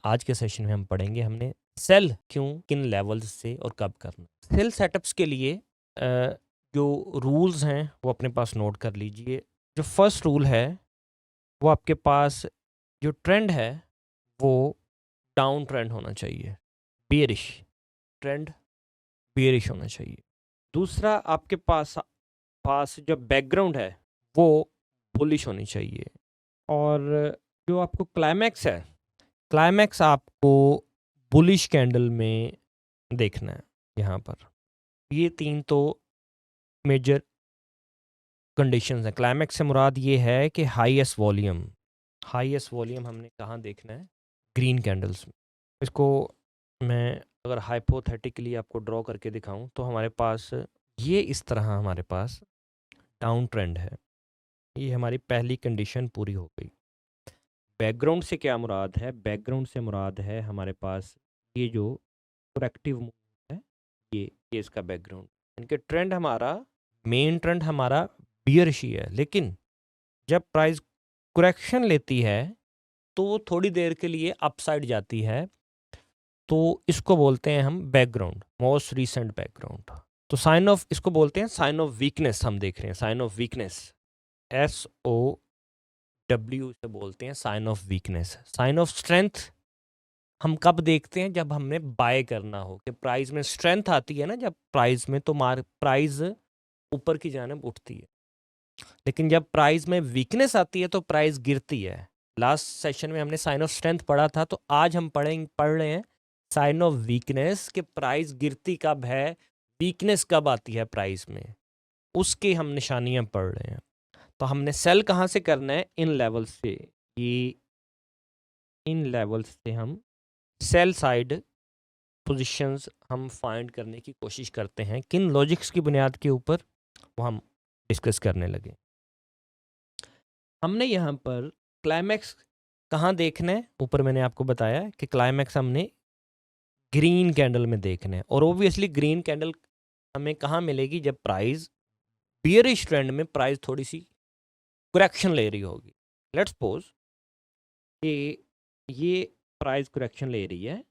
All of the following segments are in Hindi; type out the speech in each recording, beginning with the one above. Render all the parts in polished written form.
आज के सेशन में हम पढ़ेंगे हमने सेल क्यों, किन लेवल्स से और कब करना। सेल सेटअप्स के लिए जो रूल्स हैं वो अपने पास नोट कर लीजिए। जो फर्स्ट रूल है वो आपके पास जो ट्रेंड है वो डाउन ट्रेंड होना चाहिए, बेयरिश ट्रेंड, बेयरिश होना चाहिए। दूसरा आपके पास जो बैकग्राउंड है वो बुलिश होनी चाहिए। और जो आपको क्लाइमैक्स है, क्लाइमैक्स आपको बुलिश कैंडल में देखना है। यहाँ पर ये तीन तो मेजर कंडीशंस हैं। क्लाइमैक्स से मुराद ये है कि हाईएस्ट वॉल्यूम हमने कहाँ देखना है, ग्रीन कैंडल्स में। इसको मैं अगर हाइपोथेटिकली आपको ड्रॉ करके दिखाऊं तो हमारे पास ये इस तरह हमारे पास डाउन ट्रेंड है। ये हमारी पहली कंडीशन पूरी हो गई। बैकग्राउंड से क्या मुराद है? बैकग्राउंड से मुराद है हमारे पास ये जो करेक्टिव मूवमेंट है, ये इसका बैकग्राउंड। इनके ट्रेंड हमारा मेन ट्रेंड हमारा बियरिश ही है, लेकिन जब प्राइस करेक्शन लेती है तो वो थोड़ी देर के लिए अपसाइड जाती है, तो इसको बोलते हैं हम बैकग्राउंड, मोस्ट रीसेंट बैकग्राउंड। तो साइन ऑफ, इसको बोलते हैं साइन ऑफ वीकनेस। हम देख रहे हैं साइन ऑफ वीकनेस, SOW से बोलते हैं sign of weakness. Sign of strength हम कब देखते हैं? जब हमने बाय करना हो, कि प्राइस में स्ट्रेंथ आती है ना, जब प्राइस में तो प्राइस ऊपर की जानिब उठती है, लेकिन जब प्राइस में वीकनेस आती है तो प्राइस गिरती है। लास्ट सेशन में हमने साइन ऑफ स्ट्रेंथ पढ़ा था, तो आज हम पढ़ रहे हैं साइन ऑफ वीकनेस, कि प्राइस गिरती कब है, वीकनेस कब आती है प्राइस में, उसकी हम निशानियां पढ़ रहे हैं। तो हमने सेल कहाँ से करना है? इन लेवल से। ये इन लेवल्स से हम सेल साइड पोजीशंस हम फाइंड करने की कोशिश करते हैं। किन लॉजिक्स की बुनियाद के ऊपर, वो हम डिस्कस करने लगे। हमने यहाँ पर क्लाइमैक्स कहाँ देखना है? ऊपर मैंने आपको बताया कि क्लाइमैक्स हमने ग्रीन कैंडल में देखना है, और ओब्वियसली ग्रीन कैंडल हमें कहाँ मिलेगी? जब प्राइस बियरिश ट्रेंड में प्राइस थोड़ी सी करेक्शन ले रही होगी। लेट्स सपोज कि ये प्राइस करेक्शन ले रही है,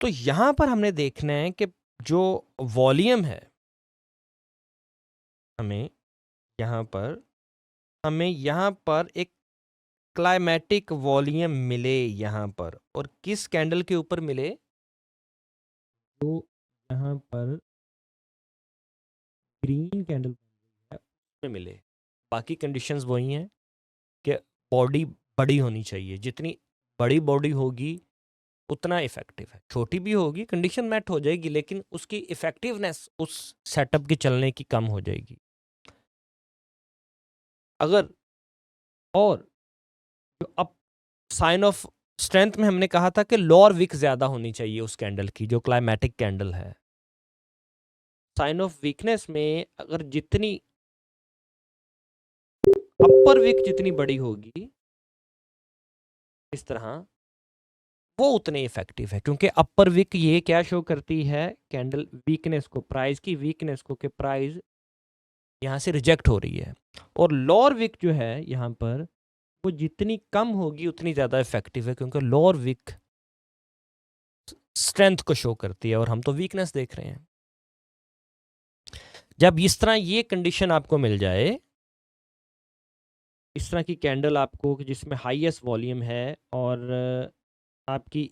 तो यहाँ पर हमने देखना है कि जो वॉल्यूम है, हमें यहाँ पर एक क्लाइमेटिक वॉल्यूम मिले यहाँ पर, और किस कैंडल के ऊपर मिले? तो यहाँ पर ग्रीन कैंडल में मिले। बाकी कंडीशंस वही हैं कि बॉडी बड़ी होनी चाहिए, जितनी बड़ी बॉडी होगी उतना इफेक्टिव है। छोटी भी होगी, कंडीशन मैट हो जाएगी, लेकिन उसकी इफेक्टिवनेस उस सेटअप के चलने की कम हो जाएगी। अगर और जो अब साइन ऑफ स्ट्रेंथ में हमने कहा था कि लोअर विक ज्यादा होनी चाहिए उस कैंडल की, जो क्लाइमेटिक कैंडल है। साइन ऑफ वीकनेस में अगर जितनी अपर विक जितनी बड़ी होगी इस तरह, वो उतने इफेक्टिव है, क्योंकि अपर विक ये क्या शो करती है? कैंडल वीकनेस को, प्राइस की वीकनेस को, कि प्राइस यहाँ से रिजेक्ट हो रही है। और लोअर विक जो है यहाँ पर, वो जितनी कम होगी उतनी ज़्यादा इफेक्टिव है, क्योंकि लोअर विक स्ट्रेंथ को शो करती है और हम तो वीकनेस देख रहे हैं। जब इस तरह ये कंडीशन आपको मिल जाए, इस तरह की कैंडल आपको जिसमें हाईएस्ट वॉल्यूम है और आपकी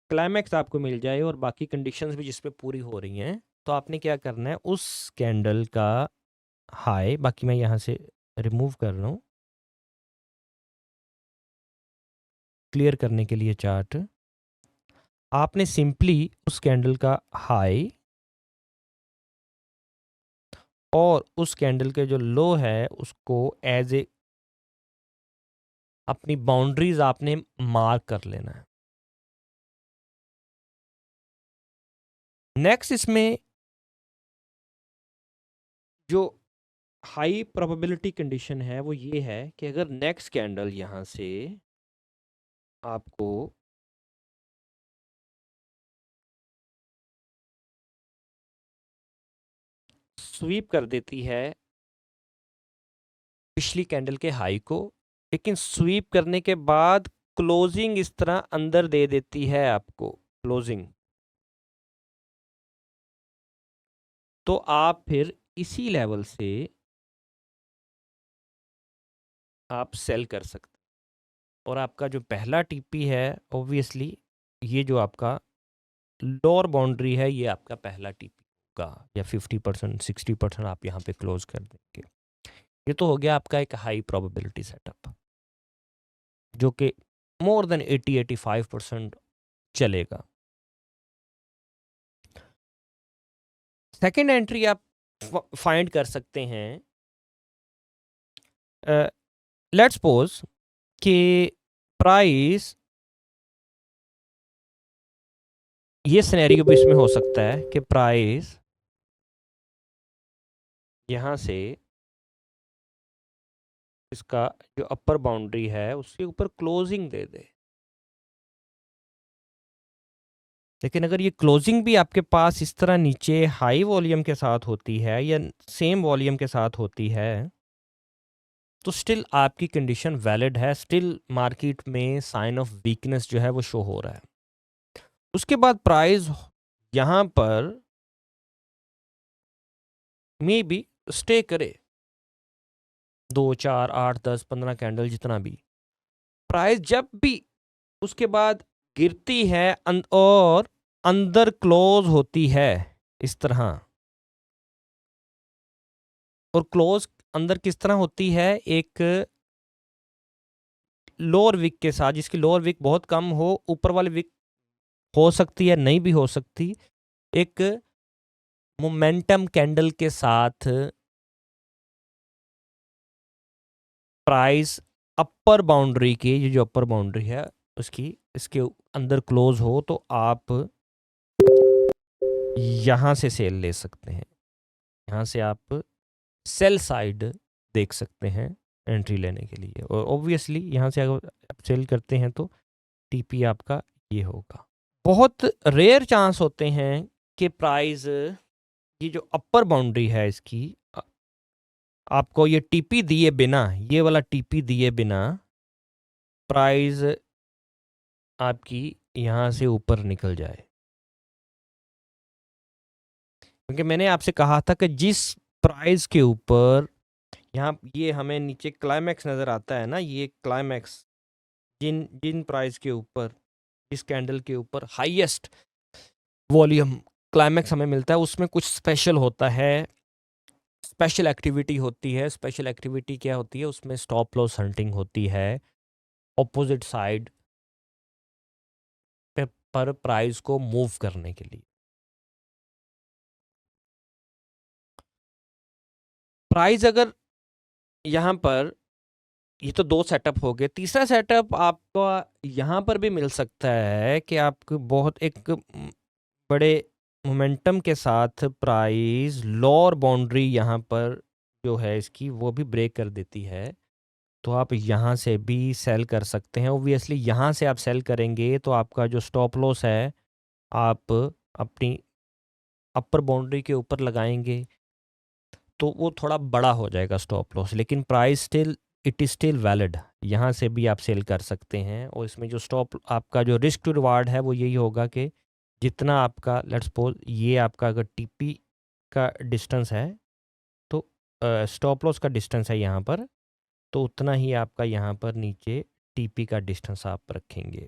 क्लाइमैक्स आपको मिल जाए और बाकी कंडीशंस भी जिस पे पूरी हो रही हैं, तो आपने क्या करना है? उस कैंडल का हाई, बाकी मैं यहाँ से रिमूव कर रहा हूँ क्लियर करने के लिए चार्ट। आपने सिंपली उस कैंडल का हाई और उस कैंडल के जो लो है उसको एज ए अपनी बाउंड्रीज आपने मार्क कर लेना है। नेक्स्ट इसमें जो हाई प्रोबेबिलिटी कंडीशन है वो ये है कि अगर नेक्स्ट कैंडल यहाँ से आपको स्वीप कर देती है पिछली कैंडल के हाई को, लेकिन स्वीप करने के बाद क्लोजिंग इस तरह अंदर दे देती है आपको क्लोजिंग, तो आप फिर इसी लेवल से आप सेल कर सकते हैं। और आपका जो पहला टीपी है, ऑब्वियसली ये जो आपका लोअर बाउंड्री है, ये आपका पहला टीपी होगा, या 50% 60% आप यहाँ पे क्लोज कर देंगे। ये तो हो गया आपका एक हाई प्रोबेबिलिटी सेटअप, जो कि मोर देन 80-85% चलेगा। सेकेंड एंट्री आप फाइंड कर सकते हैं। लेट्स सपोज कि प्राइस, ये सिनेरियो भी इसमें हो सकता है कि प्राइस यहाँ से इसका जो अपर बाउंड्री है उसके ऊपर क्लोजिंग दे दे, लेकिन अगर ये क्लोजिंग भी आपके पास इस तरह नीचे हाई वॉल्यूम के साथ होती है या सेम वॉल्यूम के साथ होती है, तो स्टिल आपकी कंडीशन वैलिड है, स्टिल मार्केट में साइन ऑफ वीकनेस जो है वो शो हो रहा है। उसके बाद प्राइस यहाँ पर मे बी स्टे करे 2, 4, 8, 10, 15 कैंडल जितना भी, प्राइस जब भी उसके बाद गिरती है और अंदर क्लोज होती है इस तरह, और क्लोज अंदर किस तरह होती है, एक लोअर विक के साथ, जिसकी लोअर विक बहुत कम हो, ऊपर वाली विक हो सकती है नहीं भी हो सकती, एक मोमेंटम कैंडल के साथ प्राइस अपर बाउंड्री की, ये जो अपर बाउंड्री है उसकी, इसके अंदर क्लोज हो, तो आप यहाँ से सेल ले सकते हैं। यहाँ से आप सेल साइड देख सकते हैं एंट्री लेने के लिए, और ऑब्वियसली यहाँ से अगर आप सेल करते हैं तो टीपी आपका ये होगा। बहुत रेयर चांस होते हैं कि प्राइस, ये जो अपर बाउंड्री है इसकी, आपको ये टीपी दिए बिना, ये वाला टीपी दिए बिना प्राइस आपकी यहाँ से ऊपर निकल जाए। क्योंकि मैंने आपसे कहा था कि जिस प्राइस के ऊपर यहाँ ये हमें नीचे क्लाइमैक्स नज़र आता है ना, ये क्लाइमैक्स, जिन जिन प्राइस के ऊपर, जिस कैंडल के ऊपर हाईएस्ट वॉल्यूम क्लाइमैक्स हमें मिलता है, उसमें कुछ स्पेशल होता है, स्पेशल एक्टिविटी होती है। स्पेशल एक्टिविटी क्या होती है, उसमें स्टॉप लॉस हंटिंग होती है ऑपोजिट साइड पर प्राइस को मूव करने के लिए। प्राइस अगर यहाँ पर, ये तो 2 सेटअप हो गए, तीसरा सेटअप आपका यहाँ पर भी मिल सकता है कि आपको बहुत एक बड़े मोमेंटम के साथ प्राइस लोअर बाउंड्री यहाँ पर जो है इसकी, वो भी ब्रेक कर देती है, तो आप यहाँ से भी सेल कर सकते हैं। ऑब्वियसली यहाँ से आप सेल करेंगे तो आपका जो स्टॉप लॉस है आप अपनी अपर बाउंड्री के ऊपर लगाएंगे, तो वो थोड़ा बड़ा हो जाएगा स्टॉप लॉस, लेकिन price still, it is still valid, यहाँ से भी आप सेल कर सकते हैं। और इसमें जो स्टॉप, आपका जो रिस्क टू रिवार्ड है वो यही होगा कि जितना आपका, लेट्स सपोज ये आपका अगर टीपी का डिस्टेंस है, तो स्टॉप लॉस का डिस्टेंस है यहाँ पर, तो उतना ही आपका यहाँ पर नीचे टीपी का डिस्टेंस आप रखेंगे।